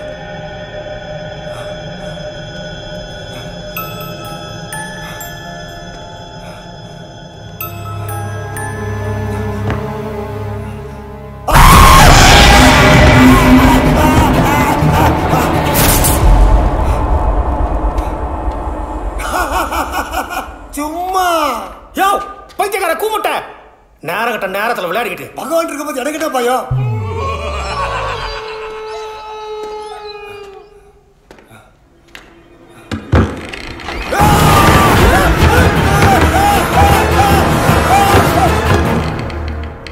சும்மா யோ பைத்தியக்கார கூமுட்ட நேரகட்ட நேரத்துல விளையாடிக்கிட்டு பகவான் இருக்கும்போது எனக்கிட்ட பயம்.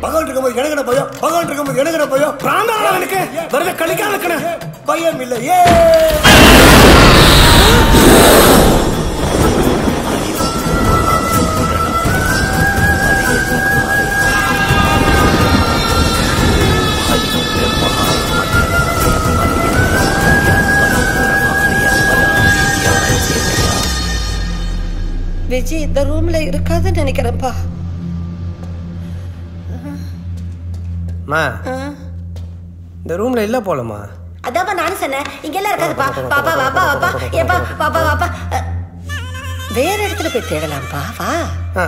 பகவான் இருக்கும்போது எனக்கு பயம். பிராந்தாளனுக்கு வருத கலிக்கானுக்கு பயம் இல்லையே. விஜய் இந்த ரூம்ல இருக்காதுன்னு நினைக்கிறேன்ப்பா. இந்த ரூம்ல இல்ல போலமா? அதாப்பா நானும் சொன்னேன், இங்க எல்லாம் இருக்காதுப்பா. பாப்பா வாப்பா வாப்பா ஏப்பா பாப்பா வாப்பா. வேற இடத்துல போய் தேடலாம்ப்பா. வா.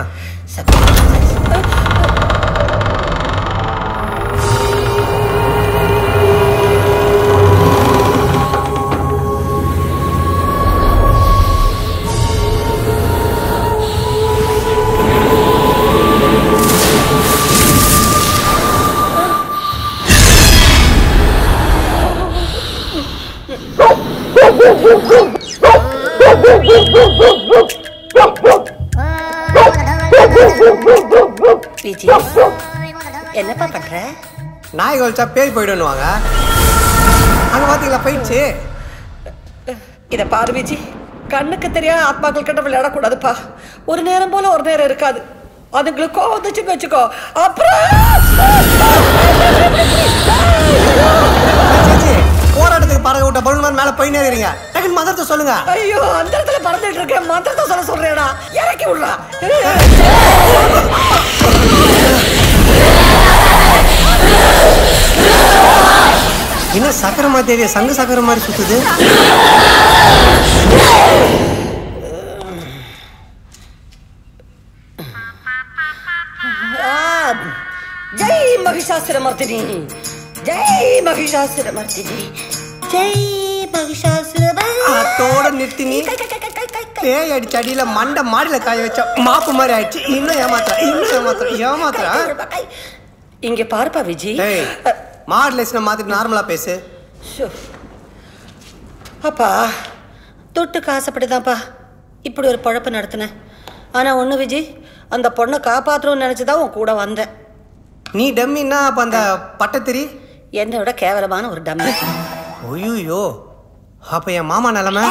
என்னப்பா பண்ற? நாய் கழிச்சா பேய் போயிடுவாங்க. அங்க பாத்தீங்களா போயிடுச்சு. இத பாரு விஜி, கண்ணுக்கு தெரியாத ஆத்மாக்கள் கிட்ட விளையாடக்கூடாதுப்பா. ஒரு நேரம் போல ஒரு நேரம் இருக்காது. அதுங்களுக்கு கோவம் வந்துச்சுன்னு வச்சுக்கோ, அப்புறம் போராட்டத்துக்கு பறக்க விட்ட பலூன் மேல போய் நேரீங்க. டக்குன்னு மந்திரத்தை சொல்லுங்க. ஐயோ அந்த இடத்துல பறந்துட்டு இருக்கேன், மந்திரத்தை சொல்ல சொல்றேடா. இறக்கி விடா. என்ன சக்கரமா தேவிய சங்கு சக்கர மாதிரி சுத்துது? ஜெய் மகிஷாசுரமர்த்தினி, ஜெய் மகிஷாசுரமர்த்தினி, ஜெய் மகிஷாசுரமர்த்தினி. அதோட நிறுத்தினி. பேய் அடிச்ச அடியில மண்டை மாடியில காய வச்ச மாப்பு மாதிரி ஆயிடுச்சு. இன்னும் ஏமாத்துறா. இங்க பார்ப்பா விஜி, மாடுலேஷனை மாத்திட்டு நார்மலா பேசு. அப்பா துட்டுக்கு ஆசைப்பட்டுதான்ப்பா இப்படி ஒரு பழப்பு நடத்தினேன். ஆனா ஒண்ணு விஜய், அந்த பொண்ணை காப்பாற்றணும்னு நினைச்சுதான் உன் கூட வந்தேன். நீ டம்மின்னா அப்ப அந்த பட்டத்திரி என்னை விட கேவலமான ஒரு டம்மி. ஐயோ, அப்ப என் மாமா நிலைமை.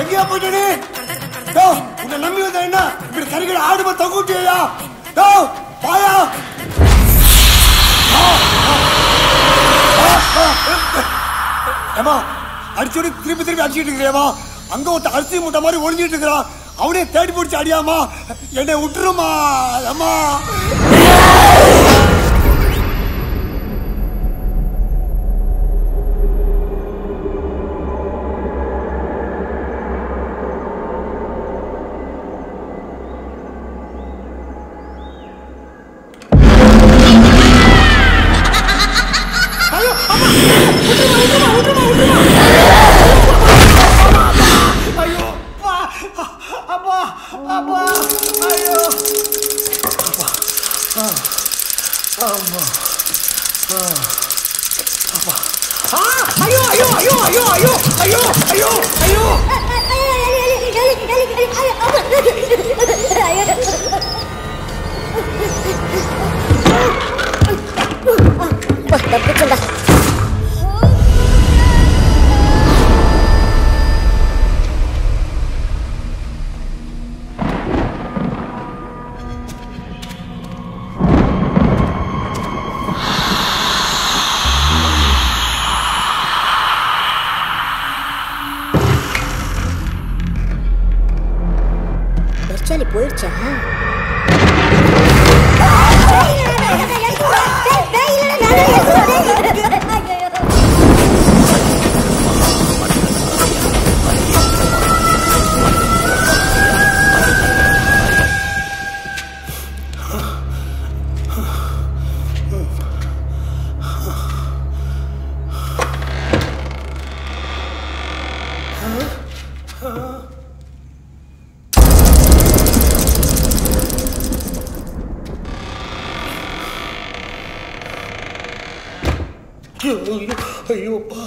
எங்கேயா போயிட்டு உன்னை நம்பி வந்த என்ன இப்படி கறிகளை ஆடு மாதிரி தொங்க விட்டியா? பாயா ஏமா அடிச்சோடி திருப்பி திருப்பி அடிச்சுட்டு இருக்கிறேமா? அங்க ஒருத்த அரிசி மூட்டை மாதிரி ஒளிஞ்சிட்டு இருக்கிறான். அவனே தேடி பிடிச்சி அடியாமா, என்னை விட்டுருமா அம்மா. போயிடுச்சா? ஐயோப்பா,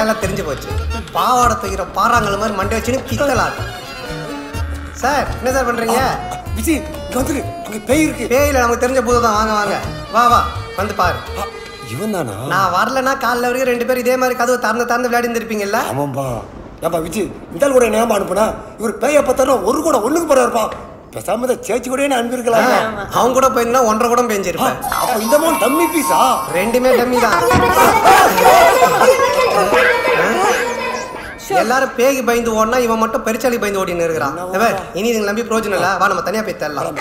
எல்லாம் தெரிஞ்சு போச்சு. பாவாடை தூக்கிற பாறாங்கல் மாதிரி மண்டை வச்சுன்னு பித்தலாது. சார் என்ன சார் பண்றீங்க? விஜய் வந்துரு, அங்க பேய் இருக்கு. பேயில நமக்கு தெரிஞ்ச பூதம் தான். வாங்க வாங்க, வா வா வந்து பாரு. இவன் தானா? நான் வரலன்னா காலைல வரைக்கும் 2 பேரும் இதே மாதிரி கதவு திறந்து விளையாடி இருந்திருப்பீங்கல்ல? ஆமாம்பா. ஏப்பா விஜய், இந்த கூட நேமா அனுப்புனா இவர் பேய பார்த்தாலும் ஒரு கூட ஒண்ணுக்கு போறாருப்பா. பேசாம சேச்சி கூட அனுப்பிருக்கலாம். அவங்க கூட போயிருந்தா 1.5 கூட பெஞ்சிருப்பேன். அப்ப இந்த மாதிரி டம்மி பீஸா? ரெண்டுமே டம்மி தான். எல்லாரும் பேகி பயந்து ஓடனா இவன் மட்டும் பெருச்சாலி பயந்து ஓடின்னு இருக்கிறான். இனி இதுங்க நம்பி பிரோஜனம் இல்ல. வா நம்ம தனியா போய் தரலாம்.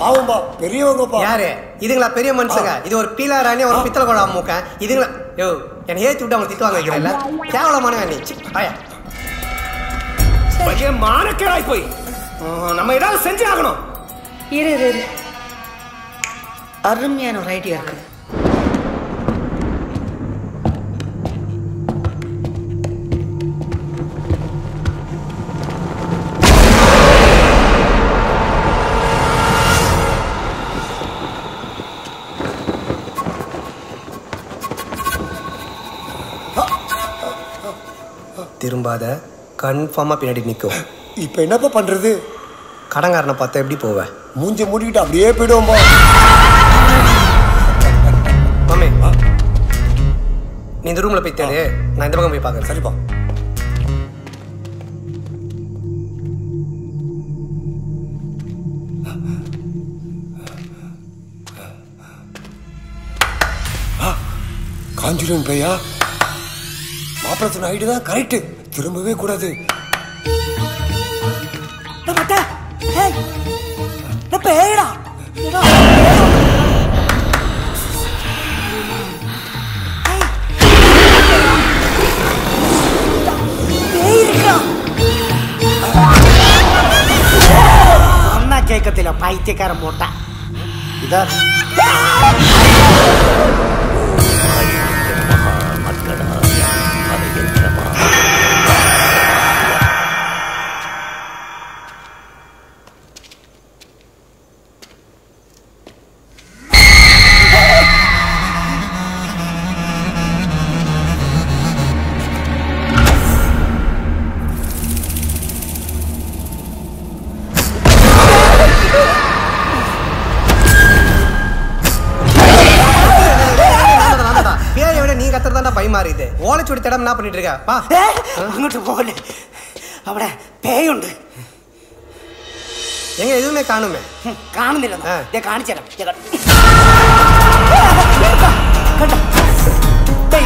ஆமாம்பா, பெரியவங்கப்பா. யாரு இதுங்களா? பெரிய மனுஷங்க. இது ஒரு பீலா ராணி, ஒரு பித்தளை கோழ மூக்க. இதுங்களா? யோ என்ன ஏத்தி விட்டு அவங்க திட்டுவாங்க வைக்கிறேன்ல. கேவலமான நீ. ஆயா பையன் மானக்கேடாய் போய் நம்ம ஏதாவது செஞ்சு ஆகணும். இரு, அருமையான ஒரு ஐடியா இருக்கு. திரும்பாத, கன்ஃபார்மா பின்னாடி நிற்கும். இப்போ என்னப்பா பண்றது? கடங்காரனை பார்த்தா எப்படி போவேன்? மூஞ்சி மூடிக்கிட்டு அப்படியே போயிடுவோம்பா. மாமே நீ இந்த ரூம்ல போய் தேடு, நான் இந்த பக்கம் போய் பார்க்கறேன். சரிப்பா. காஞ்சிரும் பேயா. மாப்பிள்ளை சொன்ன ஐடியா தான் கரெக்ட். திரும்பவே கூடாது. பேயடா ஒன்னா கேட்கத்தில பைத்தியக்கார மூட்டை. இதா பயமாறிது. ஓலைச்சுடி தடம் என்ன பண்ணிட்டு இருக்க? பா அங்கிட்டு போகல. அவட பேயுண்டு. எங்க எதுவுமே காணுமே. காணுமில்ல. காணிச்சேன்.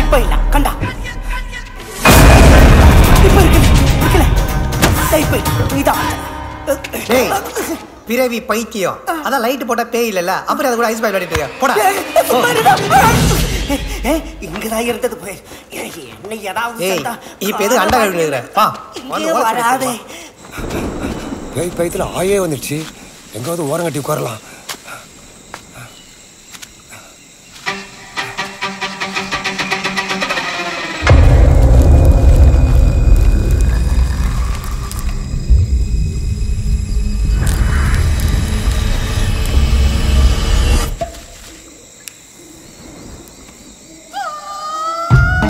இப்ப இல்ல கண்டா. இப்ப இருக்கல. இப்ப இதான். பிறவி பைத்தியம். அதான் லைட் போட்டா பேய் இல்லல்ல. அப்புறம் அது கூட ஐஸ் பாய் விளையாடிட்டு இருக்க. போடா. இங்கதான் இருந்தது போய் என்ன ஏதாவது இப்ப எது அண்டா கழுவிடுற? பா வராதே. பேய் பயத்துல ஆயே வந்துடுச்சு. எங்காவது ஓரம் கட்டி உட்காரலாம்.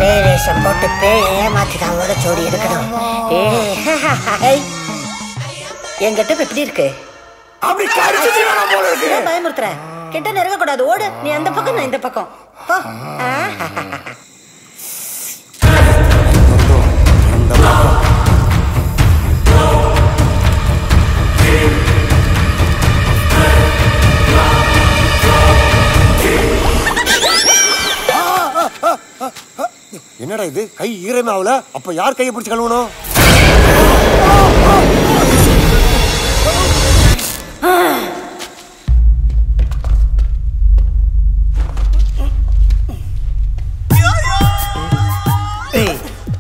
பேரேஷம் போட்டு பேயை ஏமாத்திட்டாங்களோட ஜோடி எடுக்கணும். என்கிட்ட எப்படி இருக்கு? பயமுறுத்துற கிட்ட நெருங்க கூடாது. ஓடு. நீ அந்த பக்கம், நான் இந்த பக்கம். என்னடா இது? கை ஈரமே ஆகல. அப்ப யார் கையை பிடிச்சு கழுவணும்?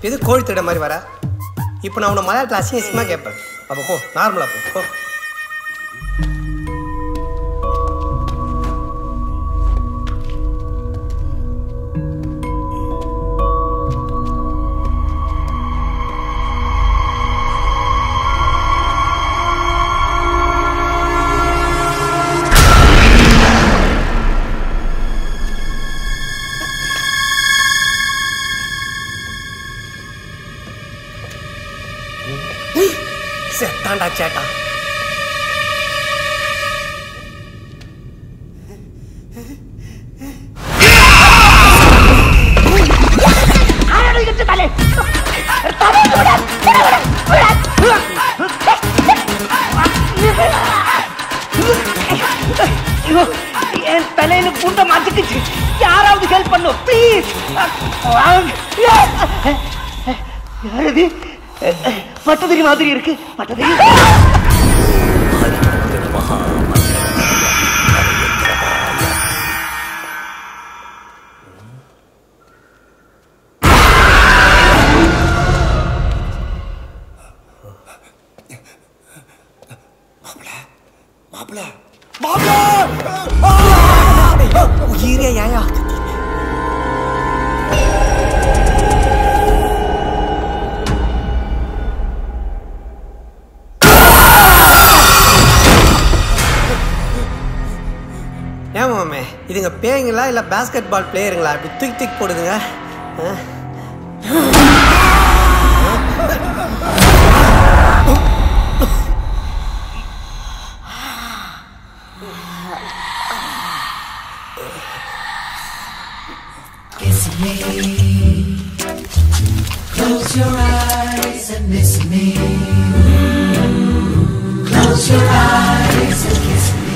இது கோழி திட மாதிரி வர. இப்போ நான் உன்னை மலையாளத்தில் அசிங்கமா கேட்பேன். அப்போ போ, நார்மலா போ. செத்தாண்டா சேட்டா. என் தலையில புண்ட மாட்டிக்கிச்சு. யாராவது ஹெல்ப் பண்ணும் ப்ளீஸ். யாரது? பட்டதிரி மாதிரி இருக்கு. பட்டதிரி உயிரே யாயா. ஏமாமே இதுங்க பேய்ங்களா இல்ல பாஸ்கெட் பால் பிளேயருங்களா? அப்படி தூக்கி தூக்கி போடுதுங்க. Close your eyes and miss me. Close your eyes and kiss me.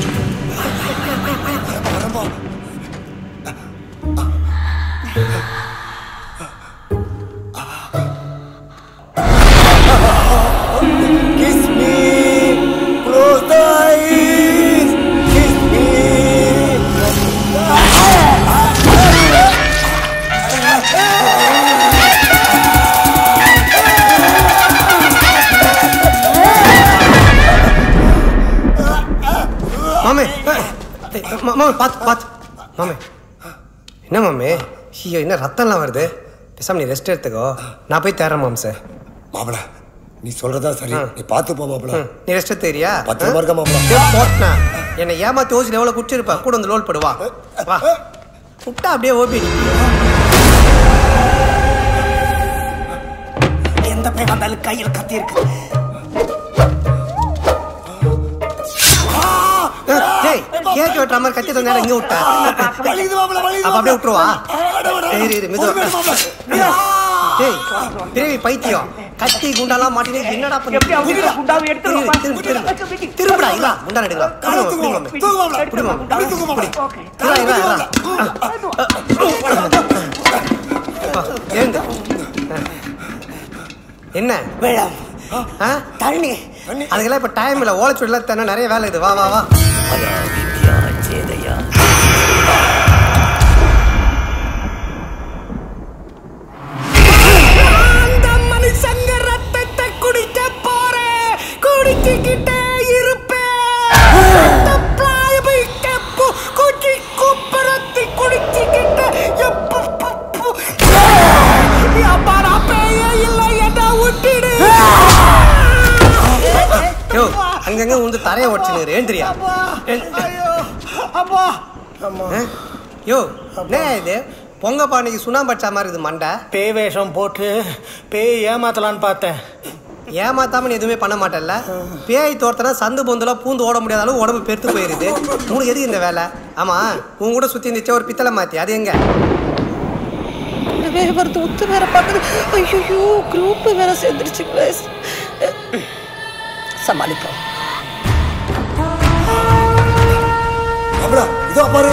மாமா பாத்து மாமே என்ன மாமே ஐயோ என்ன ரத்தம்லாம் வருது பேசாம நீ ரெஸ்ட் எடுத்துக்கோ நான் போய் தேறேன் மாம் சார் மாப்பிள நீ சொல்றதா சரி நீ பாத்து போ மாப்பிள நீ ரெஸ்ட் எடுத்துறியா பத்திரமா இருக்க மாப்பிள போட்டா என்ன ஏமாத்தி ஓசி எவ்வளவு குடிச்சிருப்பா கூட வந்து லோல் படுவா வா புட்டா அப்படியே ஓபி எந்த பேய் வந்தாலும் கையில் கத்தி இருக்கு டேய் கேக் வெட்டற மாதிரி கத்தி தந்தா இங்க விட்டா வலிக்குது மாப்பிள வலிக்குது அப்ப அப்படியே விட்டுருவா ஏய் மெதுவா டேய் பிறவி பைத்தியம் கத்தி குண்டாலாம் மாட்டினே என்னடா பண்ணி எப்படி குண்டாவை எடுத்து திரும்படா இல்ல குண்டா எடுடா புடி என்ன வேளாம் தண்ணி அதுக்கெல்லாம் இப்ப டைம் இல்ல ஓலைச்சுடல தானே நிறைய வேலை இது வா வா வா அந்த மனுஷங்க ரத்தத்தை குடிக்க போறேன் குடிச்சுக்கிட்டே இருப்பேன் குச்சி குப்பரத்தி குடிச்சுக்கிட்டு அப்பா பேயே இல்லை என்ன விட்டுடு யோ அங்கங்க வந்து தரைய ஓடிச்சினு ஏந்திரியா அப்பா யோ என்ன இது பொங்க பானைக்கு சுண்ணாம்பு அடிச்ச மாதிரி இது மண்டை பேய் வேஷம் போட்டு பேய் ஏமாத்தலான்னு பார்த்தேன் ஏமாத்தாம நீ எதுவுமே பண்ண மாட்டேல்ல பேய் தோர்த்தனா சந்து பொந்துலாம் பூந்து ஓட முடியாத அளவு உடம்பு பெருத்து போயிருது உனக்கு எதுக்கு இந்த வேலை ஆமா உன் கூட சுத்தி இருந்துச்சு ஒரு பித்தளை மாத்தி அது எங்க வருது ஒத்து வேற பார்க்குது ஐயோ குரூப் வேற சேர்ந்துருச்சுங்களே சமாளிப்போம் இதோ பாரு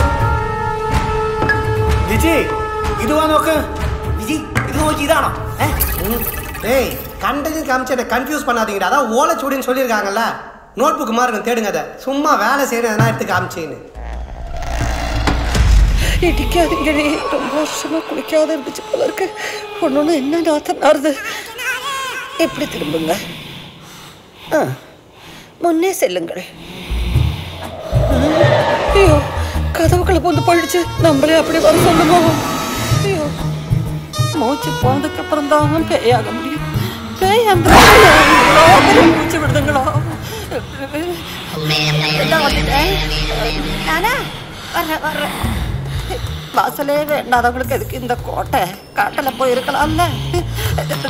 விஜய் இதுவா நோக்கு விஜய் இது நோக்கி இதானா டேய் கண்டதையும் காமிச்சு கன்ஃபியூஸ் பண்ணாதீங்கடா அதான் ஓலைச்சுவடின்னு சொல்லியிருக்காங்கல்ல நோட் புக் மாதிரி இருக்கும் தேடுங்க அதை சும்மா வேலை செய்யணும் எதனா எடுத்து காமிச்சின்னு இடிக்காதீங்கடி ரொம்ப வருஷமா குளிக்காத இருந்துச்சு போல இருக்கு ஒன்னொன்னு என்ன நாத்தம் நாருது எப்படி திரும்புங்க முன்னே செல்லுங்கள் ஐயோ கதவுகளை போந்து பழிச்சு நம்மளே அப்படி வர சொல்லுங்க ஐயோ மூச்சு போனதுக்கு அப்புறம் தான் பேயாக முடியும் பேய் அந்த மூச்சு விடுதுங்களா வர்றேன் வாசலே வேண்டாதவங்களுக்கு எதுக்கு இந்த கோட்டை காட்டில் போயிருக்கலாம்ல திறந்து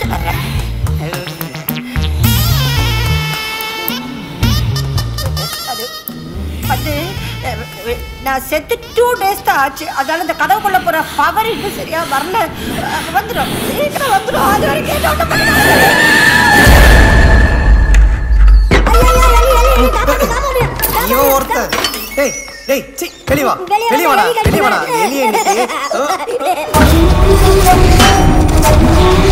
வர்றேன் அது நான் செத்து 2 days தான் ஆச்சு அதனால இந்த கதவுக்குள்ள போற பவர் இன்னும் சரியா வரல வந்துடும் சீக்கிரம் வந்துடும் அது வரைக்கும் ஐயோ ஒருத்தன் டேய் டேய் சி வெளிய வாடா எலியே நீ